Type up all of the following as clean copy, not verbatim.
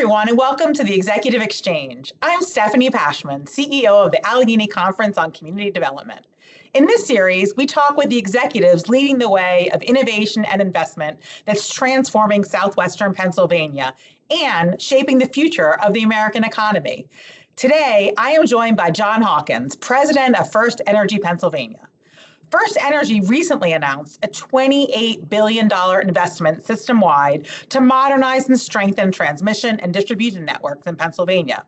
everyone, and welcome to the Executive Exchange. I'm Stephanie Pashman, CEO of the Allegheny Conference on Community Development. In this series, we talk with the executives leading the way of innovation and investment that's transforming southwestern Pennsylvania and shaping the future of the American economy. Today, I am joined by John Hawkins, president of FirstEnergy Pennsylvania. FirstEnergy recently announced a $28 billion investment system-wide to modernize and strengthen transmission and distribution networks in Pennsylvania.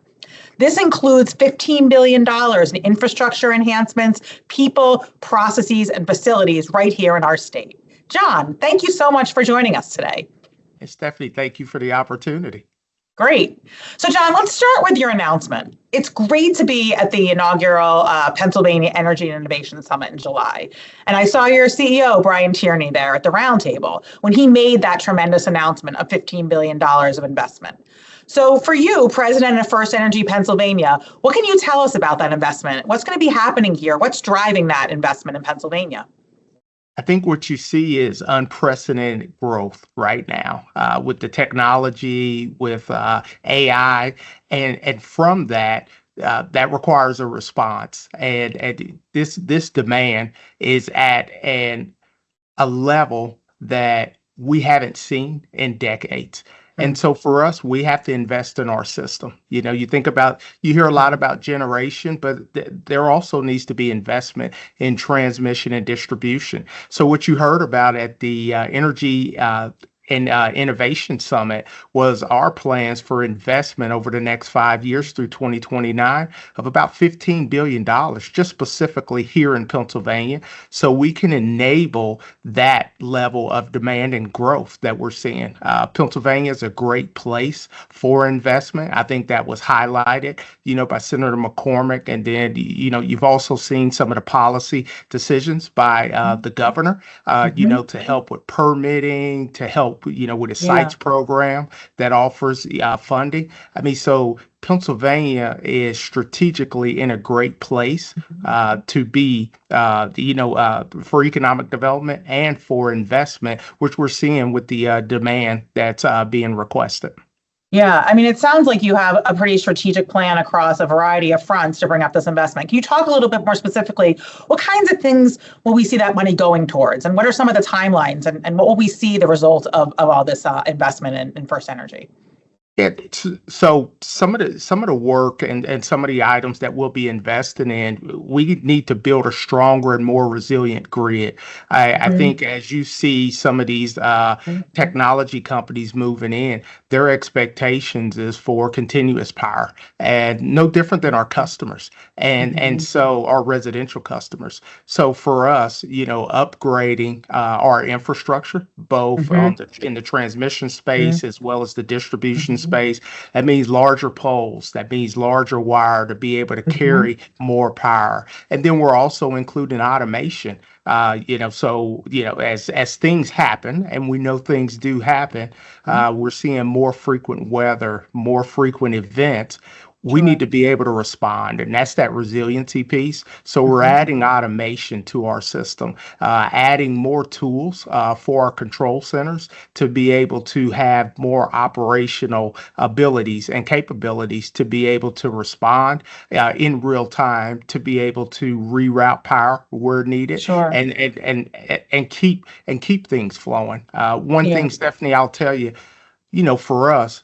This includes $15 billion in infrastructure enhancements, people, processes, and facilities right here in our state. John, thank you so much for joining us today. Hey, Stephanie, thank you for the opportunity. Great. So, John, let's start with your announcement. It's great to be at the inaugural Pennsylvania Energy and Innovation Summit in July. And I saw your CEO, Brian Tierney, there at the roundtable when he made that tremendous announcement of $15 billion of investment. So for you, president of FirstEnergy Pennsylvania, what can you tell us about that investment? What's going to be happening here? What's driving that investment in Pennsylvania? I think what you see is unprecedented growth right now with the technology, with AI, and from that, that requires a response. And this demand is at a level that we haven't seen in decades. And so for us, we have to invest in our system. You know, you hear a lot about generation, but there also needs to be investment in transmission and distribution. So what you heard about at the Energy and Innovation Summit was our plans for investment over the next 5 years through 2029 of about $15 billion, just specifically here in Pennsylvania, so we can enable that level of demand and growth that we're seeing. Pennsylvania is a great place for investment. I think that was highlighted, by Senator McCormick. And then, you've also seen some of the policy decisions by the governor, to help with permitting, to help with a sites program that offers funding. I mean, so Pennsylvania is strategically in a great place to be, for economic development and for investment, which we're seeing with the demand that's being requested. Yeah, I mean, it sounds like you have a pretty strategic plan across a variety of fronts to bring up this investment. Can you talk a little bit more specifically, what kinds of things will we see that money going towards? And what are some of the timelines and what will we see the result of all this investment in FirstEnergy? Yeah, so some of the work and some of the items that we'll be investing in, we need to build a stronger and more resilient grid. I think as you see some of these technology companies moving in, their expectations is for continuous power, and no different than our customers and so our residential customers. So for us, upgrading our infrastructure, both in the transmission space as well as the distribution space. That means larger poles, that means larger wire to be able to carry more power. And then we're also including automation. As things happen, and we know things do happen, we're seeing more frequent weather, more frequent events. We need to be able to respond, and that's that resiliency piece. So we're adding automation to our system, adding more tools for our control centers to be able to have more operational abilities and capabilities to be able to respond in real time, to be able to reroute power where needed, and keep things flowing. One thing, Stephanie, I'll tell you. For us,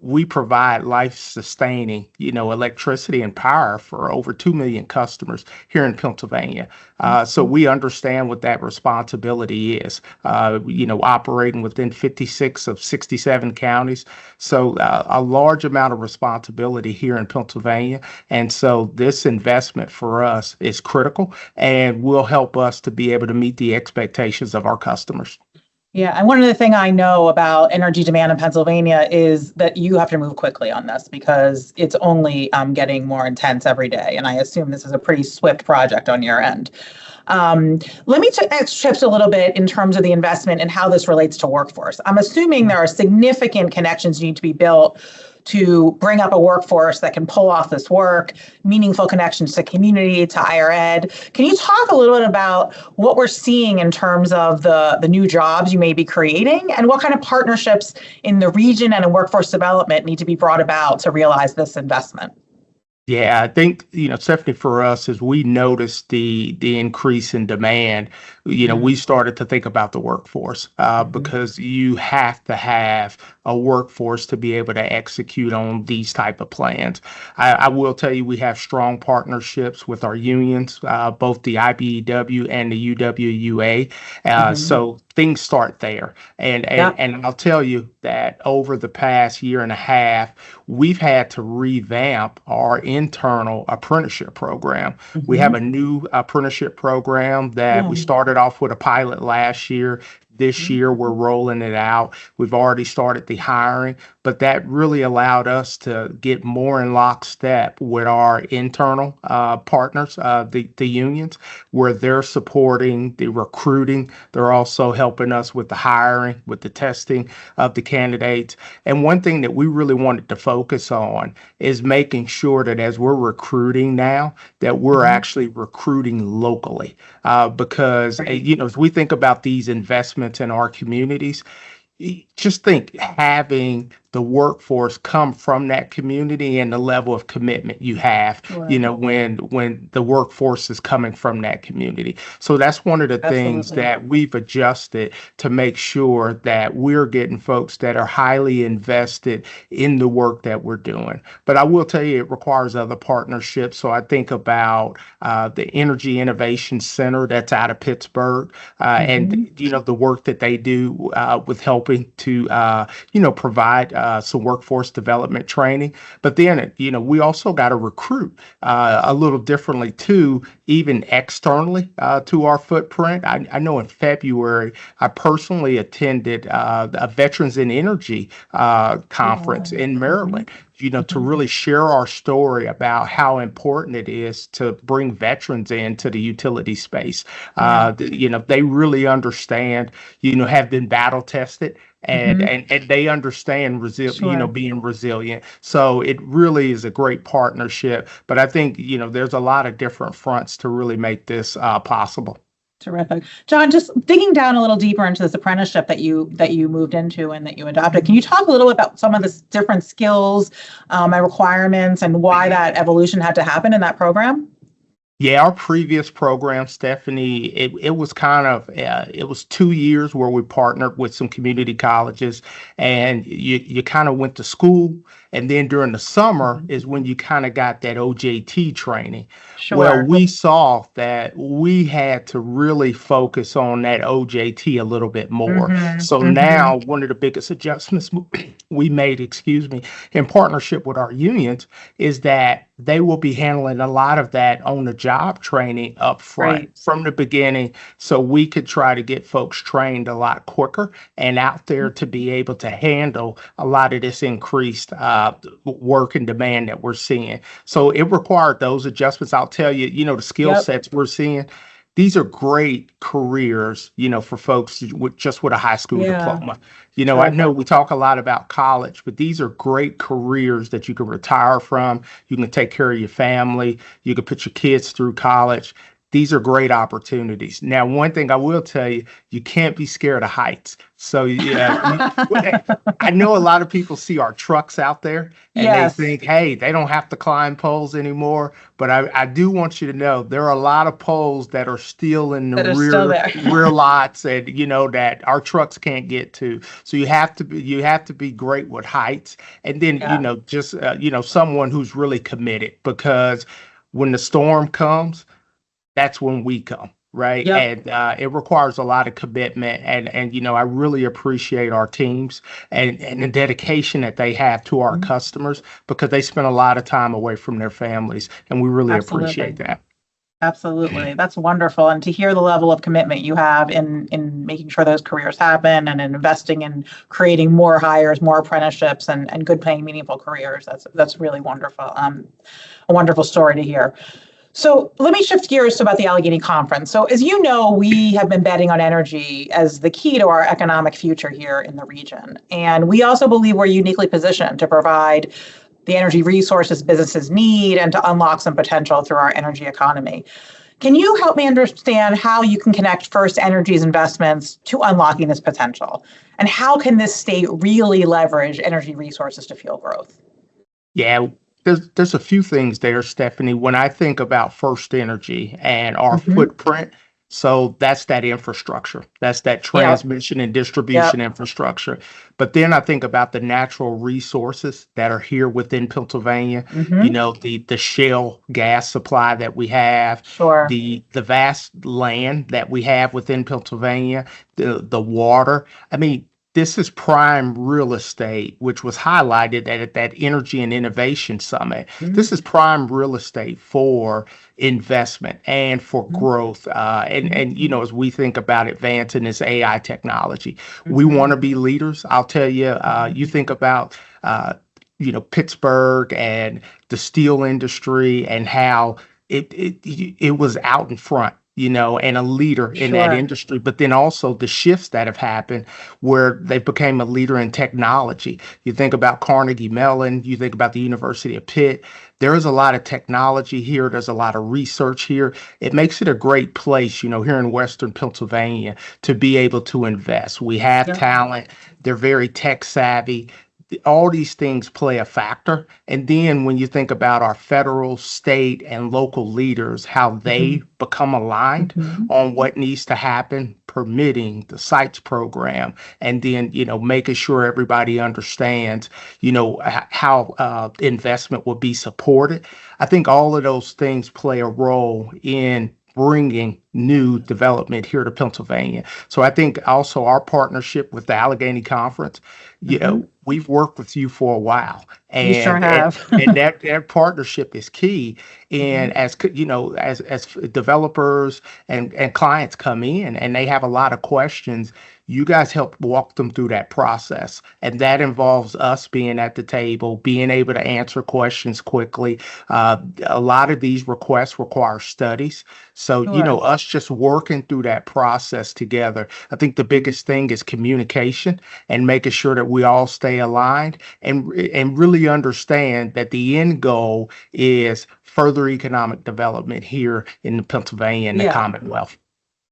we provide life-sustaining, electricity and power for over 2 million customers here in Pennsylvania. So we understand what that responsibility is, operating within 56 of 67 counties. So a large amount of responsibility here in Pennsylvania. And so this investment for us is critical and will help us to be able to meet the expectations of our customers. Yeah, and one of the things I know about energy demand in Pennsylvania is that you have to move quickly on this because it's only getting more intense every day. And I assume this is a pretty swift project on your end. Let me shift a little bit in terms of the investment and how this relates to workforce. I'm assuming there are significant connections need to be built to bring up a workforce that can pull off this work, meaningful connections to community, to higher ed. Can you talk a little bit about what we're seeing in terms of the new jobs you may be creating and what kind of partnerships in the region and in workforce development need to be brought about to realize this investment? Yeah, I think, Stephanie, for us, as we noticed the increase in demand, we started to think about the workforce because you have to have a workforce to be able to execute on these type of plans. I will tell you, we have strong partnerships with our unions, both the IBEW and the UWUA. So things start there. And I'll tell you that over the past year and a half, we've had to revamp our internal apprenticeship program. We have a new apprenticeship program that we started off with a pilot last year. This year, we're rolling it out. We've already started the hiring, but that really allowed us to get more in lockstep with our internal partners, the unions, where they're supporting the recruiting. They're also helping us with the hiring, with the testing of the candidates. And one thing that we really wanted to focus on is making sure that as we're recruiting now, that we're actually recruiting locally. Because, as we think about these investments in our communities, just think having the workforce come from that community and the level of commitment you have, when the workforce is coming from that community. So that's one of the things that we've adjusted to make sure that we're getting folks that are highly invested in the work that we're doing. But I will tell you, it requires other partnerships. So I think about the Energy Innovation Center that's out of Pittsburgh, and the work that they do with helping to provide some workforce development training. But then, we also got to recruit a little differently too, even externally to our footprint. I know in February, I personally attended a Veterans in Energy conference in Maryland, to really share our story about how important it is to bring veterans into the utility space. They really understand, have been battle tested. And they understand being resilient. So it really is a great partnership. But I think, there's a lot of different fronts to really make this possible. Terrific. John, just digging down a little deeper into this apprenticeship that you moved into and that you adopted, can you talk a little bit about some of the different skills and requirements and why that evolution had to happen in that program? Yeah, our previous program, Stephanie, it was kind of, it was 2 years where we partnered with some community colleges, and you kind of went to school, and then during the summer is when you kind of got that OJT training. Sure. Well, we saw that we had to really focus on that OJT a little bit more. So now one of the biggest adjustments we made, in partnership with our unions is that they will be handling a lot of that on the job training up front from the beginning, so we could try to get folks trained a lot quicker and out there to be able to handle a lot of this increased work and demand that we're seeing. So it required those adjustments. I'll tell you, the skill sets we're seeing. These are great careers, for folks with a high school diploma. I know we talk a lot about college, but these are great careers that you can retire from. You can take care of your family. You can put your kids through college. These are great opportunities. Now, one thing I will tell you, you can't be scared of heights. So I know a lot of people see our trucks out there and they think, hey, they don't have to climb poles anymore. But I do want you to know there are a lot of poles that are still in the rear lots and, that our trucks can't get to. So you have to be great with heights. And then, someone who's really committed, because when the storm comes, that's when we come, right? And it requires a lot of commitment. And I really appreciate our teams and the dedication that they have to our customers, because they spend a lot of time away from their families. And we really appreciate that. Absolutely. That's wonderful. And to hear the level of commitment you have in making sure those careers happen and in investing in creating more hires, more apprenticeships and good paying, meaningful careers. That's really wonderful. A wonderful story to hear. So let me shift gears to about the Allegheny Conference. So as you know, we have been betting on energy as the key to our economic future here in the region. And we also believe we're uniquely positioned to provide the energy resources businesses need and to unlock some potential through our energy economy. Can you help me understand how you can connect FirstEnergy's investments to unlocking this potential? And how can this state really leverage energy resources to fuel growth? Yeah, there's a few things there, Stephanie. When I think about FirstEnergy and our footprint, so that's that infrastructure, that's that transmission and distribution infrastructure. But then I think about the natural resources that are here within Pennsylvania. The shale gas supply that we have, the vast land that we have within Pennsylvania, the water. I mean, this is prime real estate, which was highlighted at that Energy and Innovation Summit. This is prime real estate for investment and for growth. And as we think about advancing this AI technology, we want to be leaders. I'll tell you, you think about Pittsburgh and the steel industry and how it was out in front, and a leader in that industry, but then also the shifts that have happened where they became a leader in technology. You think about Carnegie Mellon, you think about the University of Pitt. There is a lot of technology here. There's a lot of research here. It makes it a great place, here in Western Pennsylvania to be able to invest. We have talent. They're very tech savvy. All these things play a factor. And then when you think about our federal, state, and local leaders, how they become aligned on what needs to happen, permitting the sites program, and then, making sure everybody understands, how investment will be supported. I think all of those things play a role in bringing new development here to Pennsylvania. So I think also our partnership with the Allegheny Conference, we've worked with you for a while, and you sure have. and that partnership is key. And as developers and clients come in and they have a lot of questions, you guys help walk them through that process. And that involves us being at the table, being able to answer questions quickly. A lot of these requests require studies. So, us just working through that process together. I think the biggest thing is communication and making sure that we all stay aligned and really understand that the end goal is further economic development here in Pennsylvania and the Commonwealth.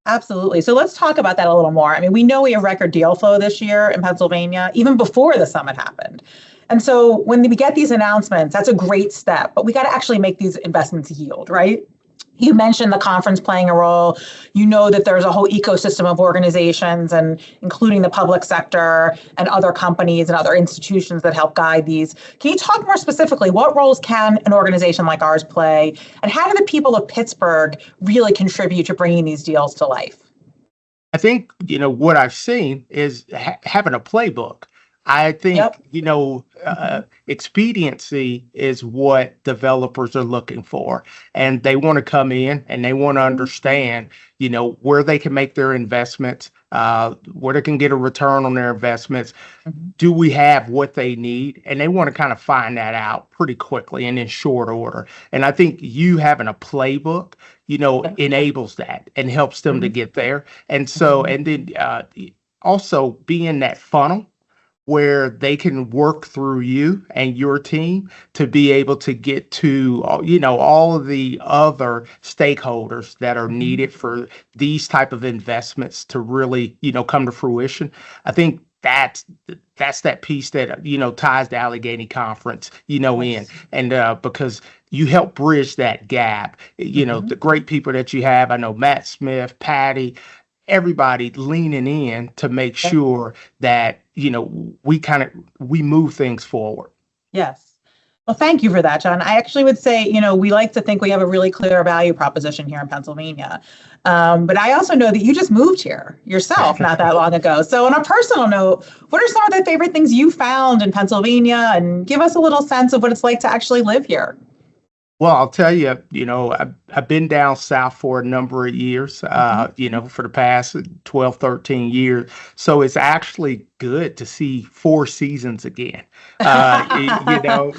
Absolutely. So let's talk about that a little more. I mean, we know we have record deal flow this year in Pennsylvania, even before the summit happened. And so when we get these announcements, that's a great step, but we got to actually make these investments yield, right? You mentioned the conference playing a role. You know that there's a whole ecosystem of organizations, and including the public sector and other companies and other institutions that help guide these. Can you talk more specifically, what roles can an organization like ours play, and how do the people of Pittsburgh really contribute to bringing these deals to life? I think, what I've seen is having a playbook. I think, expediency is what developers are looking for. And they want to come in and they want to understand, where they can make their investments, where they can get a return on their investments. Do we have what they need? And they want to kind of find that out pretty quickly and in short order. And I think you having a playbook, enables that and helps them to get there. And so, and then also being that funnel where they can work through you and your team to be able to get to, all of the other stakeholders that are needed for these type of investments to really, come to fruition. I think that's that piece that, ties the Allegheny Conference, in, and because you help bridge that gap, the great people that you have. I know Matt Smith, Patty, everybody leaning in to make sure that, we move things forward. Yes. Well, thank you for that, John. I actually would say, we like to think we have a really clear value proposition here in Pennsylvania. But I also know that you just moved here yourself not that long ago. So on a personal note, what are some of the favorite things you found in Pennsylvania? And give us a little sense of what it's like to actually live here. Well, I'll tell you, I've been down south for a number of years, for the past 12, 13 years. So it's actually good to see four seasons again.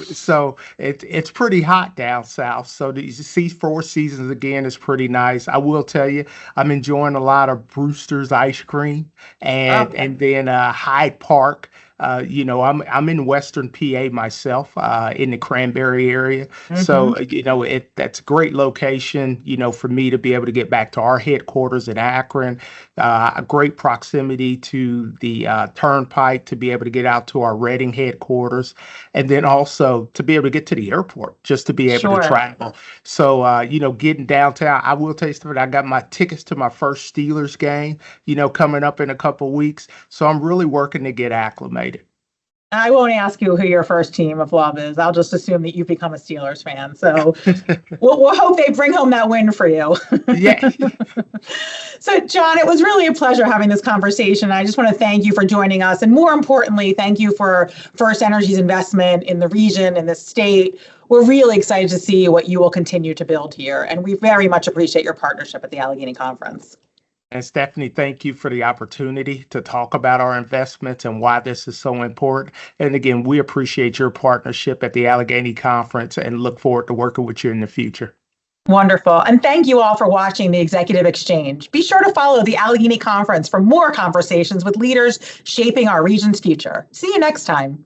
So it's pretty hot down south. So to see four seasons again is pretty nice. I will tell you, I'm enjoying a lot of Brewster's ice cream and then Hyde Park. I'm in Western PA myself, in the Cranberry area. So, that's a great location, for me to be able to get back to our headquarters in Akron, a great proximity to the Turnpike to be able to get out to our Reading headquarters, and then also to be able to get to the airport, just to be able to travel. So, getting downtown, I will tell you something, I got my tickets to my first Steelers game, coming up in a couple of weeks. So I'm really working to get acclimated. I won't ask you who your first team of love is. I'll just assume that you've become a Steelers fan. So we'll hope they bring home that win for you. Yeah. So, John, it was really a pleasure having this conversation. I just want to thank you for joining us. And more importantly, thank you for FirstEnergy's investment in the region and the state. We're really excited to see what you will continue to build here. And we very much appreciate your partnership at the Allegheny Conference. And Stephanie, thank you for the opportunity to talk about our investments and why this is so important. And again, we appreciate your partnership at the Allegheny Conference and look forward to working with you in the future. Wonderful. And thank you all for watching the Executive Exchange. Be sure to follow the Allegheny Conference for more conversations with leaders shaping our region's future. See you next time.